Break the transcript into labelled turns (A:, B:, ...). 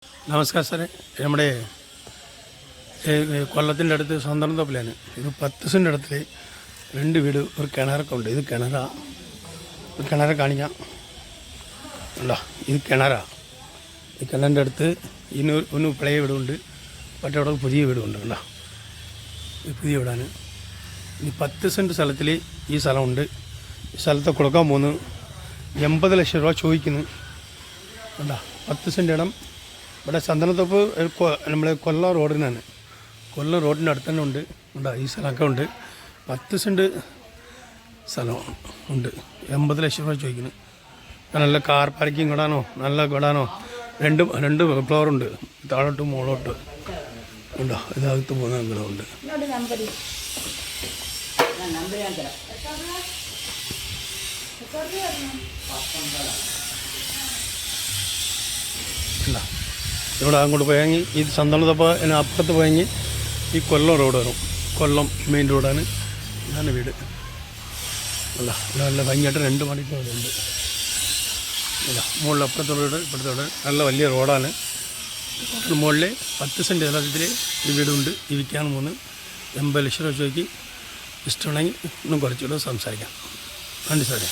A: നമസ്കാരം സാറേ, നമ്മുടെ കൊല്ലത്തിൻ്റെ അടുത്ത് സ്വന്തം തോപ്പിലാണ്. ഇത് 10 സെൻറ്റ് ഇടത്തിൽ 2 വീട്, ഒരു കിണറൊക്കെ ഉണ്ട്. ഇത് കിണറെ കാണിക്കാം. ഉണ്ടോ, ഇത് കിണറാ. ഈ കിണറിൻ്റെ അടുത്ത് ഒന്ന് പഴയ വീടുണ്ട്, മറ്റേ അവിടെ പുതിയ വീടുണ്ട്. ഉണ്ടോ, ഇത് പുതിയ വീടാണ്. ഈ 10 സെൻറ്റ് സ്ഥലത്തിൽ ഈ സ്ഥലമുണ്ട്. ഈ സ്ഥലത്ത് കൊടുക്കാൻ പോകുന്നു 80 ലക്ഷം രൂപ ചോദിക്കുന്നു. ഉണ്ടോ, 10 സെൻറ്റ് ഇടം. ഇവിടെ ചന്ദനത്തോപ്പ് നമ്മളെ കൊല്ലം റോഡിനാണ്. കൊല്ലം റോഡിൻ്റെ അടുത്ത് തന്നെ ഉണ്ട്. ഉണ്ടോ, ഈ സ്ഥലമൊക്കെ ഉണ്ട്. 10 സെൻറ്റ് സ്ഥലം ഉണ്ട്. 80 ലക്ഷം രൂപ ചോദിക്കുന്നു. നല്ല കാർ പാർക്കിംഗ് ഇടാനോ നല്ല ഇടാനോ രണ്ട് ഫ്ലോറുണ്ട്, താഴോട്ട് മുകളോട്ട്. ഉണ്ടോ, ഇതകത്ത് പോകുന്ന വീടുണ്ട്. ഉണ്ടോ, ഇവിടെ അങ്ങോട്ട് പോയെങ്കിൽ ഈ ചന്ദനത്തോപ്പ് അപ്പുറത്ത് പോയെങ്കിൽ ഈ കൊല്ലം റോഡ് വരും. കൊല്ലം മെയിൻ റോഡാണ്. ഇതാണ് വീട്. അല്ല, നല്ല ഭംഗിയായിട്ട് 2 മണിക്ക് ഉണ്ട്. അല്ല, മുകളിൽ അപ്പുറത്തെ റോഡ് ഇപ്പുറത്തെ റോഡ് നല്ല വലിയ റോഡാണ്. മുകളിൽ 10 സെൻറ്റ് സ്ഥലത്തിൽ ഈ വീടുണ്ട്. ഈ വിൽക്കാൻ പോകുന്നു 80 ലക്ഷം രൂപ ചോദിക്കും. ഇഷ്ടമുണ്ടെങ്കിൽ ഒന്നും കുറച്ചുകൂടെ സംസാരിക്കാം. കണ്ടു സാറേ.